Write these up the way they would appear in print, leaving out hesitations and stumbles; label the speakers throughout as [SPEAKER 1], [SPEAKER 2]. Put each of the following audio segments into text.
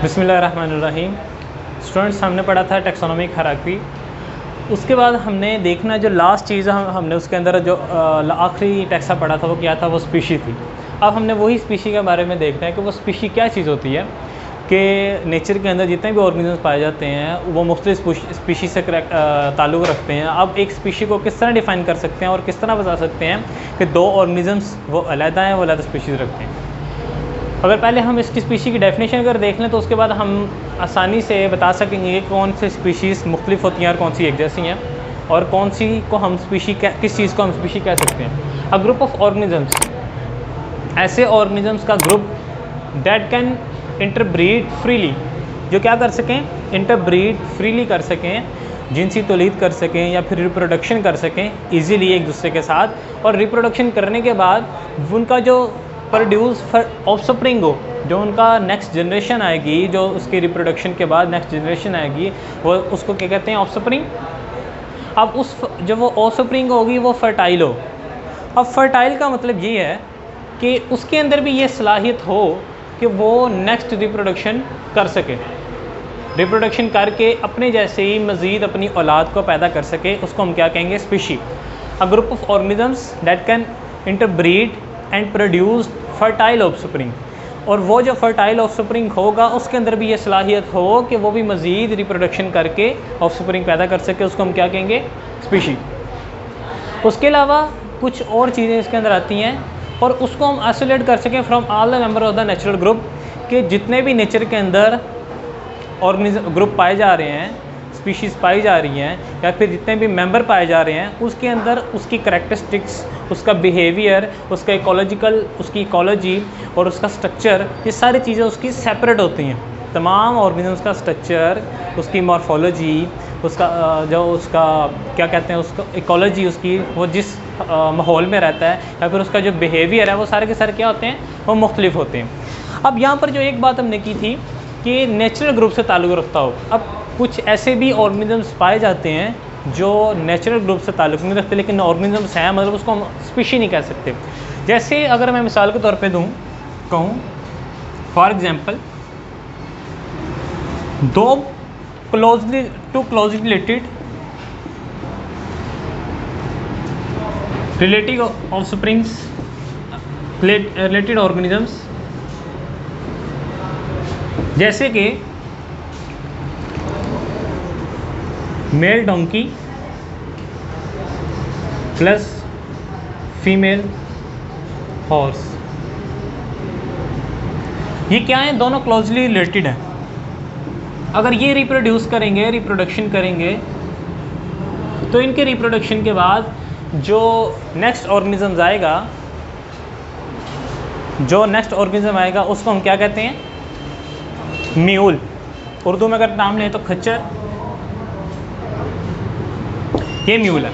[SPEAKER 1] बिस्मिल्लाहिर्रहमानिर्रहीम। स्टूडेंट्स, हमने पढ़ा था टैक्सोनॉमिक हायरार्की। उसके बाद हमने देखना जो लास्ट चीज़ हमने उसके अंदर जो आखिरी टैक्सा पढ़ा था वो क्या था, वो स्पीशी थी। अब हमने वही स्पीशी के बारे में देखना है कि वो स्पीशी क्या चीज़ होती है, कि नेचर के अंदर जितने भी ऑर्गेनिज्म पाए जाते हैं वो मुख्तलिफ स्पीशी से ताल्लुक़ रखते हैं। अब एक स्पीशी को किस तरह डिफ़ाइन कर सकते हैं और किस तरह बता सकते हैं कि दो ऑर्गेनिजम्स वो अलग हैं, वो अलग स्पीशीज़ रखते हैं। अगर पहले हम इसकी स्पीशी की डेफिनेशन अगर देख लें तो उसके बाद हम आसानी से बता सकेंगे कि कौन सी स्पीशीज़ मुख्तलिफ होती हैं और कौन सी एक जैसी हैं, और कौन सी को हम स्पीशी किस चीज़ को हम स्पीशी कह सकते हैं। अ ग्रुप ऑफ ऑर्गेनिजम्स, ऐसे ऑर्गेनिजम्स का group that can interbreed freely, जो क्या कर सकें, इंटरब्रीड फ्रीली कर सकें, जिनसी तौलीद कर सकें या फिर रिप्रोडक्शन कर सकें ईज़िली एक दूसरे के साथ, और रिप्रोडक्शन करने के बाद उनका जो प्रोड्यूस ऑफस्प्रिंग हो, जो उनका नेक्स्ट जनरेशन आएगी, जो उसकी रिप्रोडक्शन के बाद नेक्स्ट जनरेशन आएगी, वो उसको क्या कहते हैं, ऑफस्प्रिंग। अब उस जो वो ऑफस्प्रिंग होगी वो फर्टाइल हो। अब फर्टाइल का मतलब ये है कि उसके अंदर भी ये सलाहियत हो कि वो नेक्स्ट रिप्रोडक्शन कर सके, रिप्रोडक्शन करके अपने जैसे ही मज़ीद अपनी औलाद को पैदा कर सके, उसको हम क्या कहेंगे, species. A group of organisms that can interbreed and produce fertile offspring, और वो जो फर्टाइल ऑफस्प्रिंग होगा उसके अंदर भी ये सलाहियत हो कि वो भी मज़ीद रिप्रोडक्शन करके ऑफस्प्रिंग पैदा कर सके, उसको हम क्या कहेंगे, स्पीशी। उसके अलावा कुछ और चीज़ें इसके अंदर आती हैं, और उसको हम आइसोलेट कर सकें from all the member of the natural group, कि जितने भी नेचर के अंदर ऑर्गेनिज्म ग्रुप पाए जा रहे हैं, स्पीशीज़ पाई जा रही हैं, या फिर जितने भी मेंबर पाए जा रहे हैं, उसके अंदर उसकी करैक्टरिस्टिक्स, उसका बिहेवियर, उसका इकोलॉजिकल, उसकी इकोलॉजी और उसका स्ट्रक्चर, ये सारी चीज़ें उसकी सेपरेट होती हैं। तमाम ऑर्गेनिज्म का स्ट्रक्चर, उसकी मॉर्फोलॉजी, उसका जो उसका क्या कहते हैं, उसका इकोलॉजी, उसकी वो जिस माहौल में रहता है, या फिर उसका जो बिहेवियर है, वो सारे के सारे क्या होते हैं, वो मुख्तलिफ होते हैं। अब यहाँ पर जो एक बात हमने की थी कि नेचुरल ग्रुप से ताल्लुक़ रखता हो, अब कुछ ऐसे भी ऑर्गेनिजम्स पाए जाते हैं जो नेचुरल ग्रुप से ताल्लुक़ नहीं रखते, लेकिन ऑर्गेनिजम्स हैं, मतलब उसको हम स्पीशी नहीं कह सकते। जैसे अगर मैं मिसाल के तौर पे कहूँ, फॉर एग्जांपल, दो closely relative offsprings, related organisms, जैसे कि mail donkey plus female horse, ये क्या है, दोनों क्लोजली रिलेटेड हैं। अगर ये रिप्रोडक्शन करेंगे तो इनके रिप्रोडक्शन के बाद जो नेक्स्ट ऑर्गेनिज्म आएगा उसको हम क्या कहते हैं, म्यूल। उर्दू में अगर नाम लें तो खच्चर, ये म्यूल है।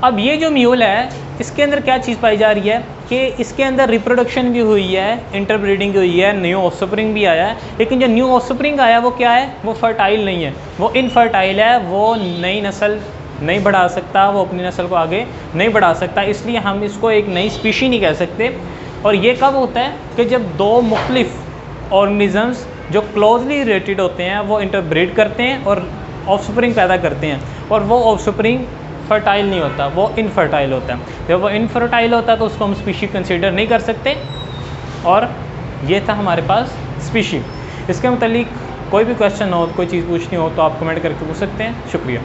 [SPEAKER 1] अब ये जो म्यूल है, इसके अंदर क्या चीज़ पाई जा रही है कि इसके अंदर रिप्रोडक्शन भी हुई है, इंटरब्रीडिंग हुई है, न्यू ऑफस्प्रिंग भी आया है, लेकिन जो न्यू ऑफस्प्रिंग आया वो क्या है, वो फर्टाइल नहीं है, वो इनफर्टाइल है, वो नई नस्ल नहीं बढ़ा सकता, वो अपनी नस्ल को आगे नहीं बढ़ा सकता, इसलिए हम इसको एक नई स्पीशी नहीं कह सकते। और ये कब होता है कि जब दो मुख्तलिफ ऑर्गेनिजम्स जो क्लोजली रिलेटेड होते हैं वो इंटरब्रीड करते हैं और ऑफस्प्रिंग पैदा करते हैं, और वो ऑफस्प्रिंग फर्टाइल नहीं होता, वो इनफर्टाइल होता है। जब वो इनफर्टाइल होता है तो उसको हम स्पीशी कंसीडर नहीं कर सकते। और ये था हमारे पास स्पीशी। इसके मुतालिक कोई भी क्वेश्चन हो, कोई चीज़ पूछनी हो तो आप कमेंट करके पूछ सकते हैं। शुक्रिया।